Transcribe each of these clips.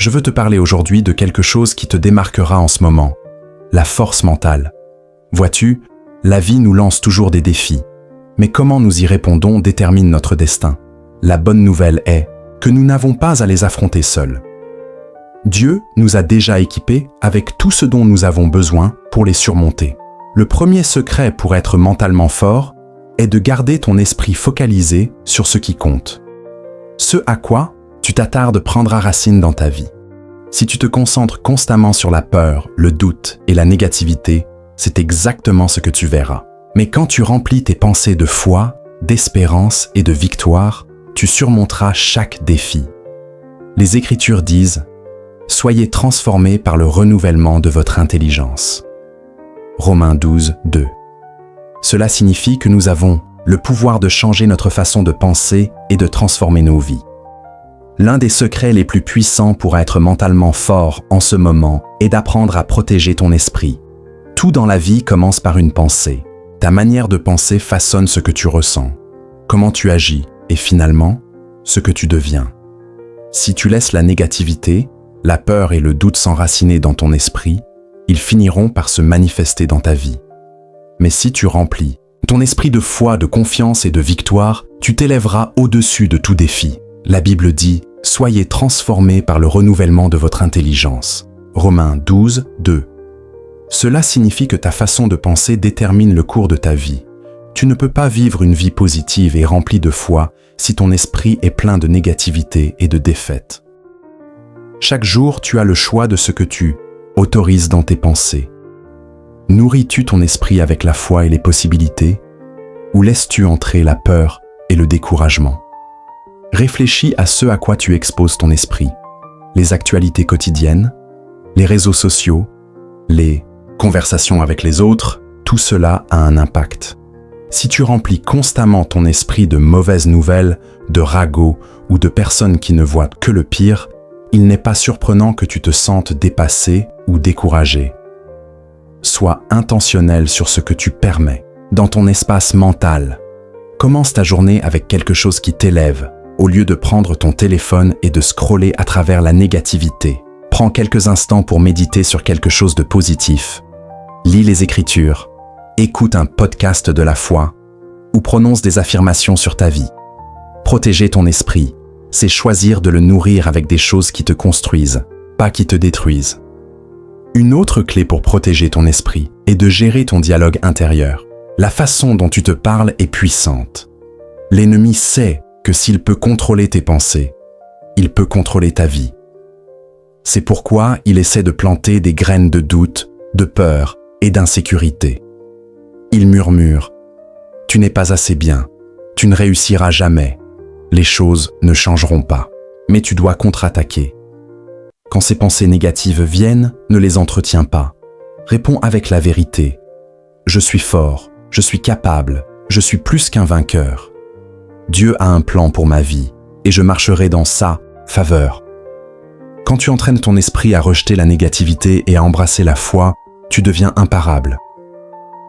je veux te parler aujourd'hui de quelque chose qui te démarquera en ce moment, la force mentale. Vois-tu, la vie nous lance toujours des défis, mais comment nous y répondons détermine notre destin. La bonne nouvelle est que nous n'avons pas à les affronter seuls. Dieu nous a déjà équipés avec tout ce dont nous avons besoin pour les surmonter. Le premier secret pour être mentalement fort est de garder ton esprit focalisé sur ce qui compte. Ce à quoi tu t'attardes prendra racine dans ta vie. Si tu te concentres constamment sur la peur, le doute et la négativité, c'est exactement ce que tu verras. Mais quand tu remplis tes pensées de foi, d'espérance et de victoire, tu surmonteras chaque défi. Les Écritures disent « Soyez transformés par le renouvellement de votre intelligence ». Romains 12, 2. Cela signifie que nous avons le pouvoir de changer notre façon de penser et de transformer nos vies. L'un des secrets les plus puissants pour être mentalement fort en ce moment est d'apprendre à protéger ton esprit. Tout dans la vie commence par une pensée. Ta manière de penser façonne ce que tu ressens, comment tu agis et finalement, ce que tu deviens. Si tu laisses la négativité, la peur et le doute s'enraciner dans ton esprit, ils finiront par se manifester dans ta vie. Mais si tu remplis ton esprit de foi, de confiance et de victoire, tu t'élèveras au-dessus de tout défi. La Bible dit « Soyez transformés par le renouvellement de votre intelligence ». Romains 12, 2. Cela signifie que ta façon de penser détermine le cours de ta vie. Tu ne peux pas vivre une vie positive et remplie de foi si ton esprit est plein de négativité et de défaite. Chaque jour, tu as le choix de ce que tu autorises dans tes pensées. Nourris-tu ton esprit avec la foi et les possibilités, ou laisses-tu entrer la peur et le découragement? Réfléchis à ce à quoi tu exposes ton esprit, les actualités quotidiennes, les réseaux sociaux, les conversations avec les autres, tout cela a un impact. Si tu remplis constamment ton esprit de mauvaises nouvelles, de ragots ou de personnes qui ne voient que le pire, il n'est pas surprenant que tu te sentes dépassé ou découragé. Sois intentionnel sur ce que tu permets dans ton espace mental. Commence ta journée avec quelque chose qui t'élève, au lieu de prendre ton téléphone et de scroller à travers la négativité. Prends quelques instants pour méditer sur quelque chose de positif. Lis les Écritures, écoute un podcast de la foi ou prononce des affirmations sur ta vie. Protéger ton esprit, c'est choisir de le nourrir avec des choses qui te construisent, pas qui te détruisent. Une autre clé pour protéger ton esprit est de gérer ton dialogue intérieur. La façon dont tu te parles est puissante. L'ennemi sait que s'il peut contrôler tes pensées, il peut contrôler ta vie. C'est pourquoi il essaie de planter des graines de doute, de peur et d'insécurité. Il murmure « Tu n'es pas assez bien, tu ne réussiras jamais, les choses ne changeront pas. » Mais tu dois contre-attaquer. Quand ces pensées négatives viennent, ne les entretiens pas. Réponds avec la vérité. Je suis fort, je suis capable, je suis plus qu'un vainqueur. Dieu a un plan pour ma vie et je marcherai dans sa faveur. Quand tu entraînes ton esprit à rejeter la négativité et à embrasser la foi, tu deviens imparable.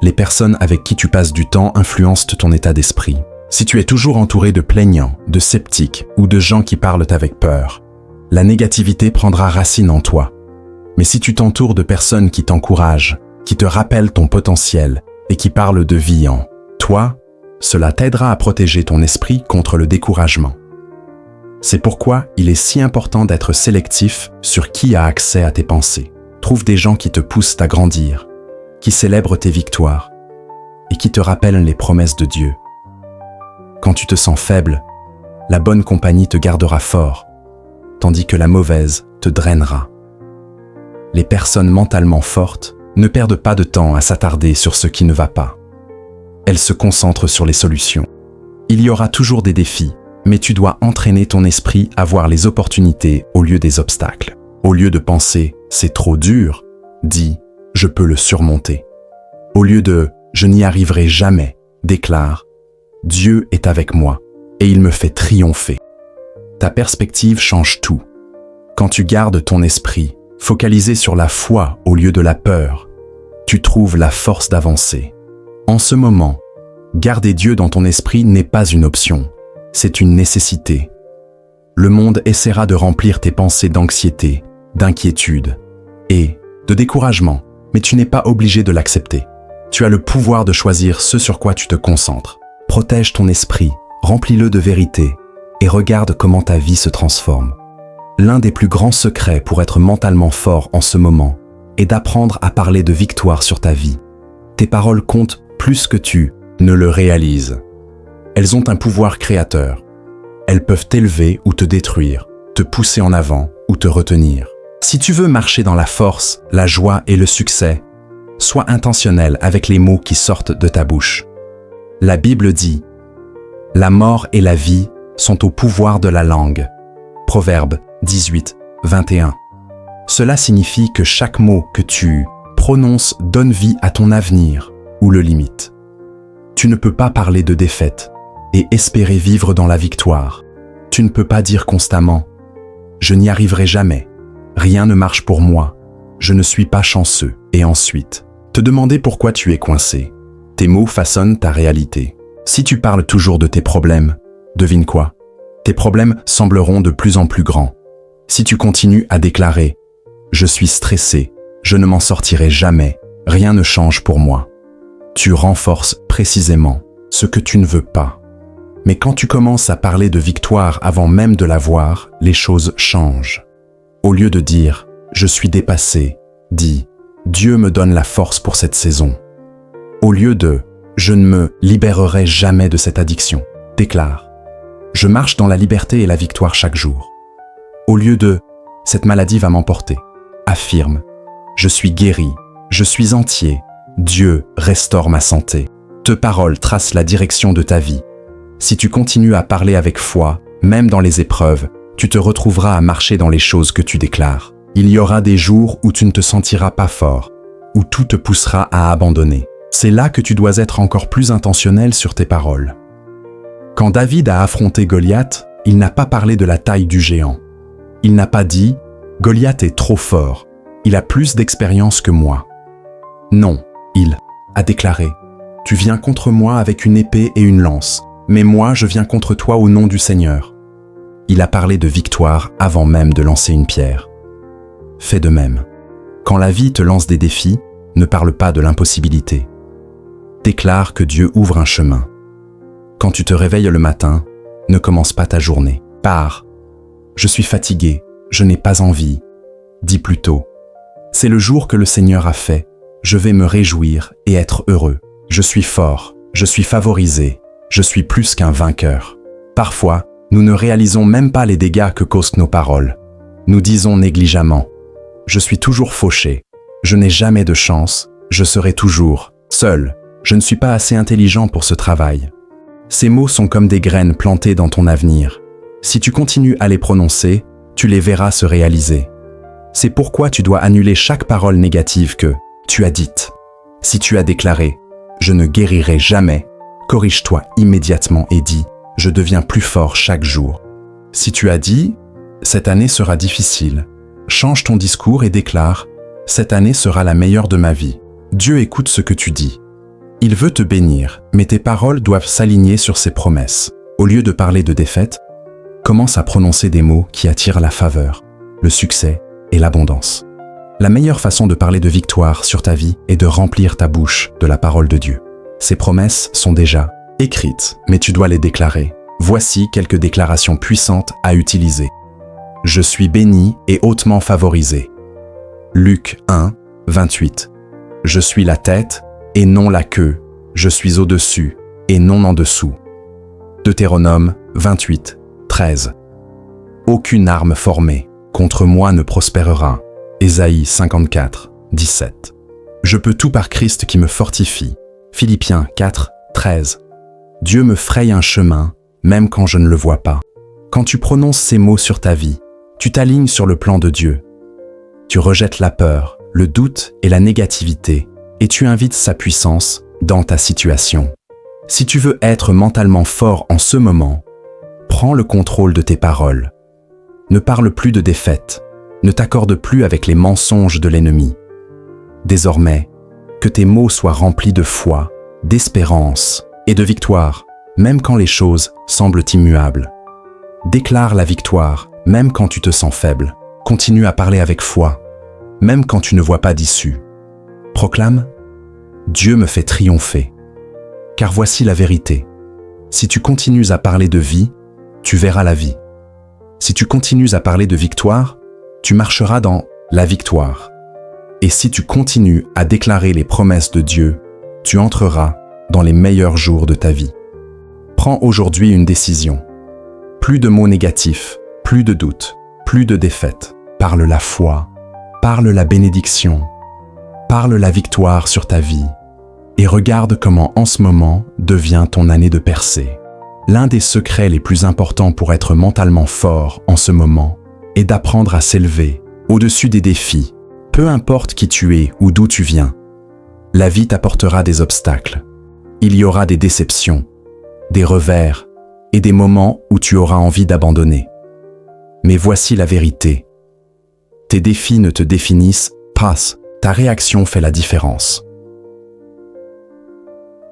Les personnes avec qui tu passes du temps influencent ton état d'esprit. Si tu es toujours entouré de plaignants, de sceptiques ou de gens qui parlent avec peur, la négativité prendra racine en toi. Mais si tu t'entoures de personnes qui t'encouragent, qui te rappellent ton potentiel et qui parlent de vie en toi, cela t'aidera à protéger ton esprit contre le découragement. C'est pourquoi il est si important d'être sélectif sur qui a accès à tes pensées. Trouve des gens qui te poussent à grandir, qui célèbrent tes victoires et qui te rappellent les promesses de Dieu. Quand tu te sens faible, la bonne compagnie te gardera fort, tandis que la mauvaise te drainera. Les personnes mentalement fortes ne perdent pas de temps à s'attarder sur ce qui ne va pas. Elles se concentrent sur les solutions. Il y aura toujours des défis, mais tu dois entraîner ton esprit à voir les opportunités au lieu des obstacles. Au lieu de penser « c'est trop dur », dis « je peux le surmonter ». Au lieu de « je n'y arriverai jamais », déclare « Dieu est avec moi et il me fait triompher ». Ta perspective change tout. Quand tu gardes ton esprit focalisé sur la foi au lieu de la peur, tu trouves la force d'avancer. En ce moment, garder Dieu dans ton esprit n'est pas une option, c'est une nécessité. Le monde essaiera de remplir tes pensées d'anxiété, d'inquiétude et de découragement, mais tu n'es pas obligé de l'accepter. Tu as le pouvoir de choisir ce sur quoi tu te concentres. Protège ton esprit, remplis-le de vérité et regarde comment ta vie se transforme. L'un des plus grands secrets pour être mentalement fort en ce moment est d'apprendre à parler de victoire sur ta vie. Tes paroles comptent plus que tu ne le réalises. Elles ont un pouvoir créateur. Elles peuvent t'élever ou te détruire, te pousser en avant ou te retenir. Si tu veux marcher dans la force, la joie et le succès, sois intentionnel avec les mots qui sortent de ta bouche. La Bible dit « La mort et la vie sont au pouvoir de la langue ». Proverbe 18, 21. Cela signifie que chaque mot que tu prononces donne vie à ton avenir ou le limite. Tu ne peux pas parler de défaite et espérer vivre dans la victoire. Tu ne peux pas dire constamment « Je n'y arriverai jamais, rien ne marche pour moi, je ne suis pas chanceux » et ensuite te demander pourquoi tu es coincé. Tes mots façonnent ta réalité. Si tu parles toujours de tes problèmes, devine quoi? Tes problèmes sembleront de plus en plus grands. Si tu continues à déclarer « Je suis stressé, je ne m'en sortirai jamais, rien ne change pour moi », tu renforces précisément ce que tu ne veux pas. Mais quand tu commences à parler de victoire avant même de la voir, les choses changent. Au lieu de dire « Je suis dépassé », dis « Dieu me donne la force pour cette saison ». Au lieu de « Je ne me libérerai jamais de cette addiction », déclare « Je marche dans la liberté et la victoire chaque jour ». Au lieu de « Cette maladie va m'emporter », affirme « Je suis guéri, je suis entier, Dieu restaure ma santé ». Tes paroles tracent la direction de ta vie. Si tu continues à parler avec foi, même dans les épreuves, tu te retrouveras à marcher dans les choses que tu déclares. Il y aura des jours où tu ne te sentiras pas fort, où tout te poussera à abandonner. C'est là que tu dois être encore plus intentionnel sur tes paroles. Quand David a affronté Goliath, il n'a pas parlé de la taille du géant. Il n'a pas dit « Goliath est trop fort, il a plus d'expérience que moi ». Non, il a déclaré « Tu viens contre moi avec une épée et une lance, mais moi je viens contre toi au nom du Seigneur ». Il a parlé de victoire avant même de lancer une pierre. Fais de même. Quand la vie te lance des défis, ne parle pas de l'impossibilité. Déclare que Dieu ouvre un chemin. Quand tu te réveilles le matin, ne commence pas ta journée. Pars. Je suis fatigué, je n'ai pas envie. Dis plutôt. C'est le jour que le Seigneur a fait. Je vais me réjouir et être heureux. Je suis fort, je suis favorisé, je suis plus qu'un vainqueur. Parfois, nous ne réalisons même pas les dégâts que causent nos paroles. Nous disons négligemment « Je suis toujours fauché, je n'ai jamais de chance, je serai toujours seul, je ne suis pas assez intelligent pour ce travail ». Ces mots sont comme des graines plantées dans ton avenir. Si tu continues à les prononcer, tu les verras se réaliser. C'est pourquoi tu dois annuler chaque parole négative que tu as dite. Si tu as déclaré « Je ne guérirai jamais », corrige-toi immédiatement et dis « Je deviens plus fort chaque jour ». Si tu as dit « Cette année sera difficile », change ton discours et déclare « Cette année sera la meilleure de ma vie ». Dieu écoute ce que tu dis. Il veut te bénir, mais tes paroles doivent s'aligner sur ses promesses. Au lieu de parler de défaite, commence à prononcer des mots qui attirent la faveur, le succès et l'abondance. La meilleure façon de parler de victoire sur ta vie est de remplir ta bouche de la parole de Dieu. Ces promesses sont déjà écrites, mais tu dois les déclarer. Voici quelques déclarations puissantes à utiliser. Je suis béni et hautement favorisé. Luc 1, 28. Je suis la tête et non la queue. Je suis au-dessus et non en dessous. Deutéronome 28, 13. Aucune arme formée contre moi ne prospérera. Ésaïe 54, 17. Je peux tout par Christ qui me fortifie. Philippiens 4, 13. Dieu me fraye un chemin, même quand je ne le vois pas. Quand tu prononces ces mots sur ta vie, tu t'alignes sur le plan de Dieu. Tu rejettes la peur, le doute et la négativité, et tu invites sa puissance dans ta situation. Si tu veux être mentalement fort en ce moment, prends le contrôle de tes paroles. Ne parle plus de défaite, ne t'accorde plus avec les mensonges de l'ennemi. Désormais, que tes mots soient remplis de foi, d'espérance et de victoire, même quand les choses semblent immuables. Déclare la victoire, même quand tu te sens faible. Continue à parler avec foi, même quand tu ne vois pas d'issue. Proclame « Dieu me fait triompher ». Car voici la vérité. Si tu continues à parler de vie, tu verras la vie. Si tu continues à parler de victoire, tu marcheras dans la victoire. Et si tu continues à déclarer les promesses de Dieu, tu entreras dans les meilleurs jours de ta vie. Prends aujourd'hui une décision. Plus de mots négatifs, plus de doutes, plus de défaites. Parle la foi, parle la bénédiction, parle la victoire sur ta vie. Et regarde comment en ce moment devient ton année de percée. L'un des secrets les plus importants pour être mentalement fort en ce moment est d'apprendre à s'élever au-dessus des défis, peu importe qui tu es ou d'où tu viens. La vie t'apportera des obstacles. Il y aura des déceptions, des revers et des moments où tu auras envie d'abandonner. Mais voici la vérité. Tes défis ne te définissent pas, ta réaction fait la différence.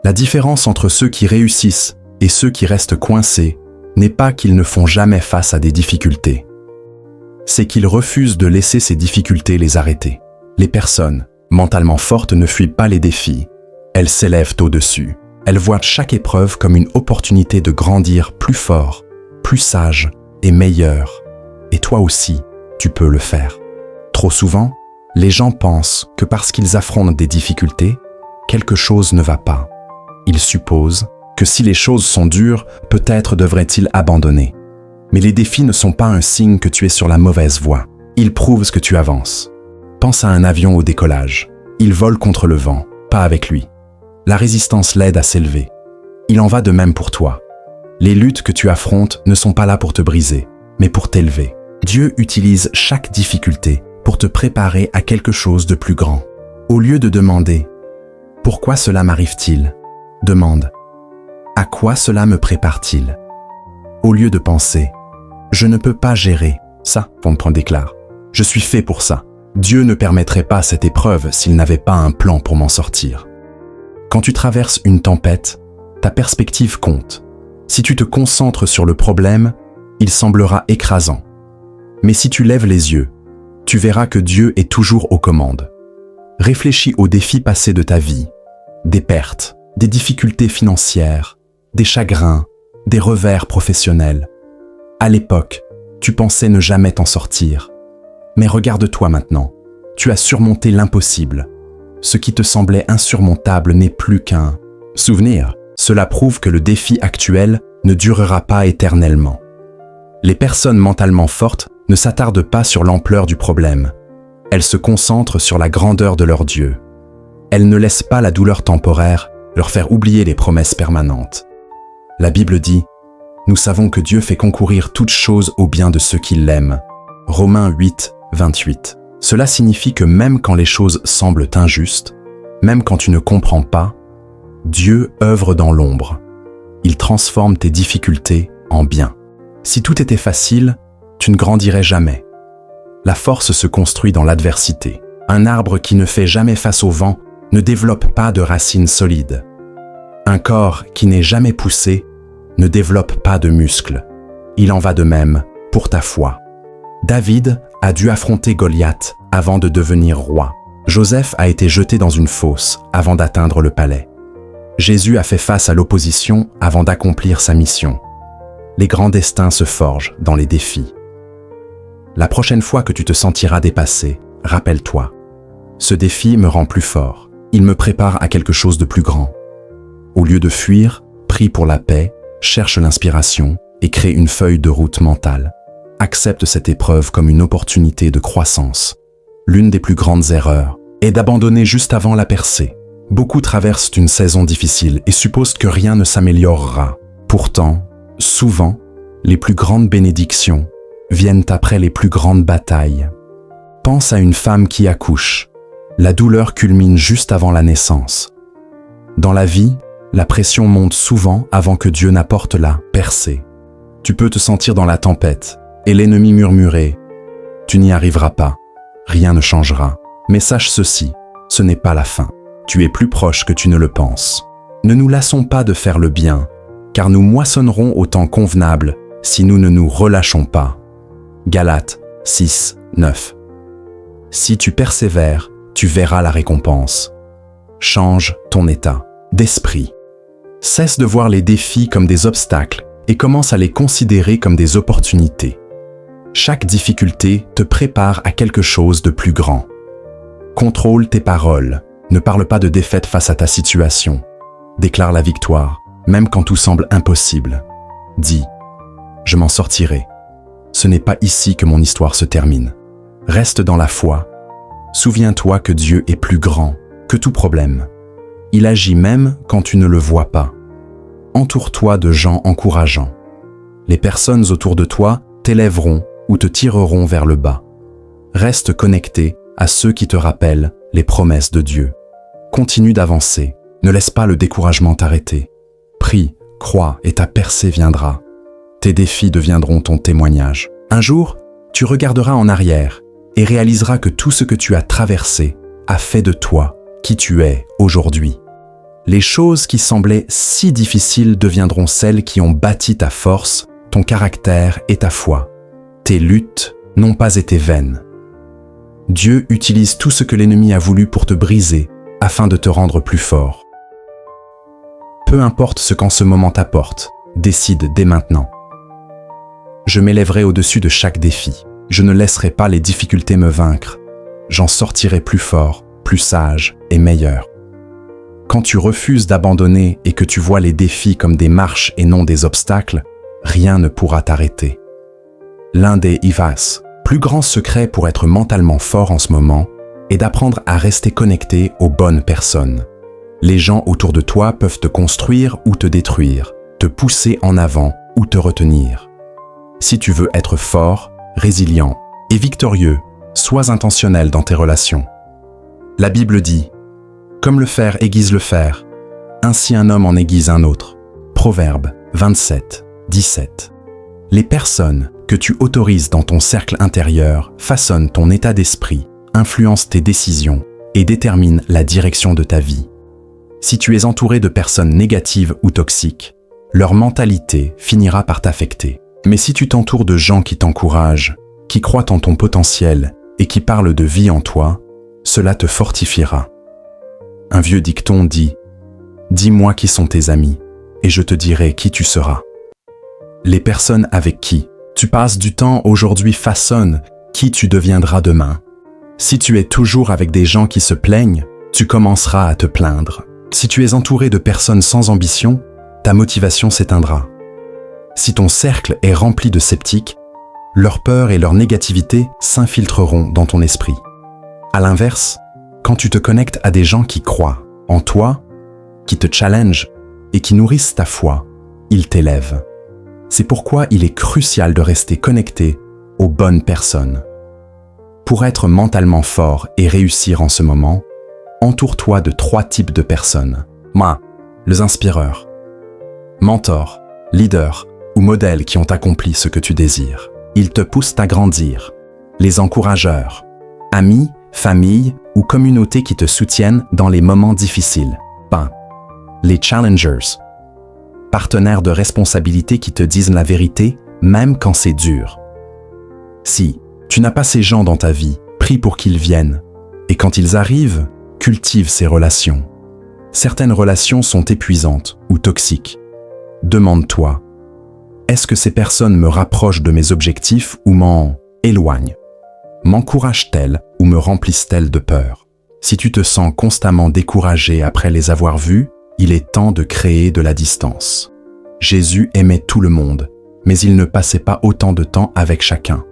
La différence entre ceux qui réussissent et ceux qui restent coincés n'est pas qu'ils ne font jamais face à des difficultés. C'est qu'ils refusent de laisser ces difficultés les arrêter. Les personnes mentalement fortes ne fuient pas les défis. Elles s'élèvent au-dessus. Elles voient chaque épreuve comme une opportunité de grandir plus fort, plus sage et meilleur. Et toi aussi, tu peux le faire. Trop souvent, les gens pensent que parce qu'ils affrontent des difficultés, quelque chose ne va pas. Ils supposent que si les choses sont dures, peut-être devraient-ils abandonner. Mais les défis ne sont pas un signe que tu es sur la mauvaise voie. Ils prouvent que tu avances. Pense à un avion au décollage. Il vole contre le vent, pas avec lui. La résistance l'aide à s'élever. Il en va de même pour toi. Les luttes que tu affrontes ne sont pas là pour te briser, mais pour t'élever. Dieu utilise chaque difficulté pour te préparer à quelque chose de plus grand. Au lieu de demander « Pourquoi cela m'arrive-t-il ?» demande « À quoi cela me prépare-t-il » Au lieu de penser « Je ne peux pas gérer ça », déclare « Je suis fait pour ça. Dieu ne permettrait pas cette épreuve s'il n'avait pas un plan pour m'en sortir. » Quand tu traverses une tempête, ta perspective compte. Si tu te concentres sur le problème, il semblera écrasant. Mais si tu lèves les yeux, tu verras que Dieu est toujours aux commandes. Réfléchis aux défis passés de ta vie, des pertes, des difficultés financières, des chagrins, des revers professionnels. À l'époque, tu pensais ne jamais t'en sortir. Mais regarde-toi maintenant, tu as surmonté l'impossible. Ce qui te semblait insurmontable n'est plus qu'un souvenir. Cela prouve que le défi actuel ne durera pas éternellement. Les personnes mentalement fortes ne s'attardent pas sur l'ampleur du problème. Elles se concentrent sur la grandeur de leur Dieu. Elles ne laissent pas la douleur temporaire leur faire oublier les promesses permanentes. La Bible dit « Nous savons que Dieu fait concourir toutes choses au bien de ceux qui l'aiment. » Romains 8, 28. Cela signifie que même quand les choses semblent injustes, même quand tu ne comprends pas, Dieu œuvre dans l'ombre. Il transforme tes difficultés en bien. Si tout était facile, tu ne grandirais jamais. La force se construit dans l'adversité. Un arbre qui ne fait jamais face au vent ne développe pas de racines solides. Un corps qui n'est jamais poussé ne développe pas de muscles. Il en va de même pour ta foi. David a dû affronter Goliath avant de devenir roi. Joseph a été jeté dans une fosse avant d'atteindre le palais. Jésus a fait face à l'opposition avant d'accomplir sa mission. Les grands destins se forgent dans les défis. La prochaine fois que tu te sentiras dépassé, rappelle-toi. Ce défi me rend plus fort. Il me prépare à quelque chose de plus grand. Au lieu de fuir, prie pour la paix, cherche l'inspiration et crée une feuille de route mentale. Accepte cette épreuve comme une opportunité de croissance. L'une des plus grandes erreurs est d'abandonner juste avant la percée. Beaucoup traversent une saison difficile et supposent que rien ne s'améliorera. Pourtant, souvent, les plus grandes bénédictions viennent après les plus grandes batailles. Pense à une femme qui accouche. La douleur culmine juste avant la naissance. Dans la vie, la pression monte souvent avant que Dieu n'apporte la percée. Tu peux te sentir dans la tempête et l'ennemi murmurer « Tu n'y arriveras pas, rien ne changera. » Mais sache ceci, ce n'est pas la fin. Tu es plus proche que tu ne le penses. Ne nous lassons pas de faire le bien, car nous moissonnerons au temps convenable si nous ne nous relâchons pas. Galates 6, 9. Si tu persévères, tu verras la récompense. Change ton état d'esprit. Cesse de voir les défis comme des obstacles et commence à les considérer comme des opportunités. Chaque difficulté te prépare à quelque chose de plus grand. Contrôle tes paroles. Ne parle pas de défaite face à ta situation. Déclare la victoire, même quand tout semble impossible. Dis « Je m'en sortirai ». Ce n'est pas ici que mon histoire se termine. Reste dans la foi. Souviens-toi que Dieu est plus grand que tout problème. Il agit même quand tu ne le vois pas. Entoure-toi de gens encourageants. Les personnes autour de toi t'élèveront ou te tireront vers le bas. Reste connecté à ceux qui te rappellent les promesses de Dieu. Continue d'avancer. Ne laisse pas le découragement t'arrêter. Prie, crois et ta percée viendra. Tes défis deviendront ton témoignage. Un jour, tu regarderas en arrière et réaliseras que tout ce que tu as traversé a fait de toi qui tu es aujourd'hui. Les choses qui semblaient si difficiles deviendront celles qui ont bâti ta force, ton caractère et ta foi. Tes luttes n'ont pas été vaines. Dieu utilise tout ce que l'ennemi a voulu pour te briser afin de te rendre plus fort. Peu importe ce qu'en ce moment t'apporte, décide dès maintenant. Je m'élèverai au-dessus de chaque défi. Je ne laisserai pas les difficultés me vaincre. J'en sortirai plus fort, plus sage et meilleur. Quand tu refuses d'abandonner et que tu vois les défis comme des marches et non des obstacles, rien ne pourra t'arrêter. L'un des plus grands secrets pour être mentalement fort en ce moment est d'apprendre à rester connecté aux bonnes personnes. Les gens autour de toi peuvent te construire ou te détruire, te pousser en avant ou te retenir. Si tu veux être fort, résilient et victorieux, sois intentionnel dans tes relations. La Bible dit « Comme le fer aiguise le fer, ainsi un homme en aiguise un autre » Proverbe 27, 17. Les personnes que tu autorises dans ton cercle intérieur façonnent ton état d'esprit, influencent tes décisions et déterminent la direction de ta vie. Si tu es entouré de personnes négatives ou toxiques, leur mentalité finira par t'affecter. Mais si tu t'entoures de gens qui t'encouragent, qui croient en ton potentiel et qui parlent de vie en toi, cela te fortifiera. Un vieux dicton dit « Dis-moi qui sont tes amis, et je te dirai qui tu seras ». Les personnes avec qui tu passes du temps aujourd'hui façonnent qui tu deviendras demain. Si tu es toujours avec des gens qui se plaignent, tu commenceras à te plaindre. Si tu es entouré de personnes sans ambition, ta motivation s'éteindra. Si ton cercle est rempli de sceptiques, leur peur et leur négativité s'infiltreront dans ton esprit. À l'inverse, quand tu te connectes à des gens qui croient en toi, qui te challengent et qui nourrissent ta foi, ils t'élèvent. C'est pourquoi il est crucial de rester connecté aux bonnes personnes. Pour être mentalement fort et réussir en ce moment, entoure-toi de 3 types de personnes. Les inspireurs, mentors, leaders ou modèles qui ont accompli ce que tu désires. Ils te poussent à grandir. Les encourageurs, amis, famille ou communautés qui te soutiennent dans les moments difficiles. Les challengers, partenaires de responsabilité qui te disent la vérité même quand c'est dur. Si tu n'as pas ces gens dans ta vie, prie pour qu'ils viennent. Et quand ils arrivent, cultive ces relations. Certaines relations sont épuisantes ou toxiques. Demande-toi, est-ce que ces personnes me rapprochent de mes objectifs ou m'en éloignent? M'encouragent-elles ou me remplissent-elles de peur? Si tu te sens constamment découragé après les avoir vus, il est temps de créer de la distance. Jésus aimait tout le monde, mais il ne passait pas autant de temps avec chacun.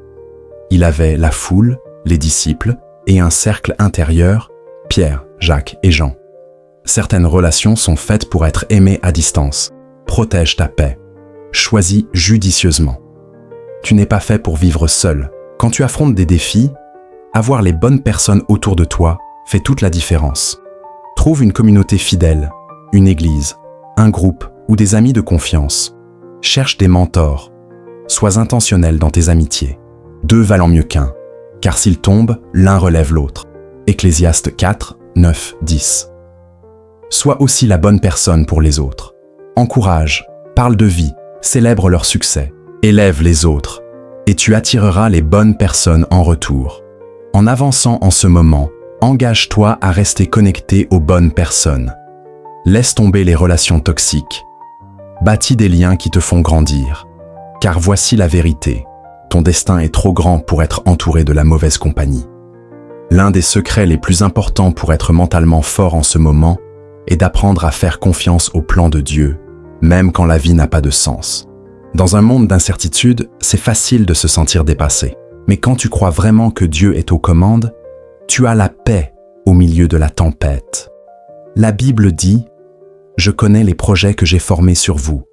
Il avait la foule, les disciples et un cercle intérieur, Pierre, Jacques et Jean. Certaines relations sont faites pour être aimées à distance. Protège ta paix. Choisis judicieusement. Tu n'es pas fait pour vivre seul. Quand tu affrontes des défis, avoir les bonnes personnes autour de toi fait toute la différence. Trouve une communauté fidèle, une église, un groupe ou des amis de confiance. Cherche des mentors. Sois intentionnel dans tes amitiés. 2 valent mieux qu'un, car s'ils tombent, l'un relève l'autre. Ecclésiaste 4, 9, 10. Sois aussi la bonne personne pour les autres. Encourage, parle de vie, célèbre leur succès, élève les autres. et tu attireras les bonnes personnes en retour. En avançant en ce moment, engage-toi à rester connecté aux bonnes personnes. Laisse tomber les relations toxiques. Bâtis des liens qui te font grandir. Car voici la vérité. Ton destin est trop grand pour être entouré de la mauvaise compagnie. L'un des secrets les plus importants pour être mentalement fort en ce moment est d'apprendre à faire confiance au plan de Dieu, même quand la vie n'a pas de sens. Dans un monde d'incertitude, c'est facile de se sentir dépassé. Mais quand tu crois vraiment que Dieu est aux commandes, tu as la paix au milieu de la tempête. La Bible dit « Je connais les projets que j'ai formés sur vous,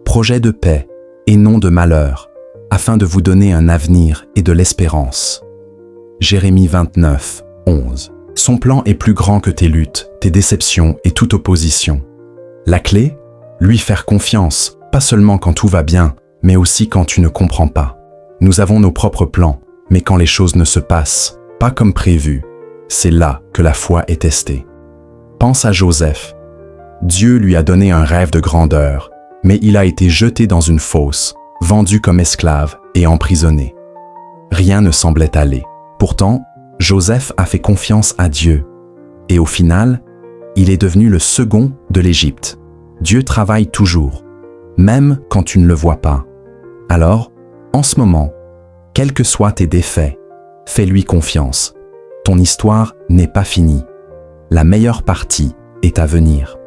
projets de paix et non de malheur, afin de vous donner un avenir et de l'espérance. » Jérémie 29, 11. Son plan est plus grand que tes luttes, tes déceptions et toute opposition. La clé ? Lui faire confiance, pas seulement quand tout va bien, mais aussi quand tu ne comprends pas. Nous avons nos propres plans, mais quand les choses ne se passent pas comme prévu, c'est là que la foi est testée. Pense à Joseph. Dieu lui a donné un rêve de grandeur, mais il a été jeté dans une fosse, vendu comme esclave et emprisonné. Rien ne semblait aller. Pourtant, Joseph a fait confiance à Dieu. Et au final, il est devenu le second de l'Égypte. Dieu travaille toujours, même quand tu ne le vois pas. Alors, en ce moment, quels que soient tes défaits, fais-lui confiance. Ton histoire n'est pas finie. La meilleure partie est à venir.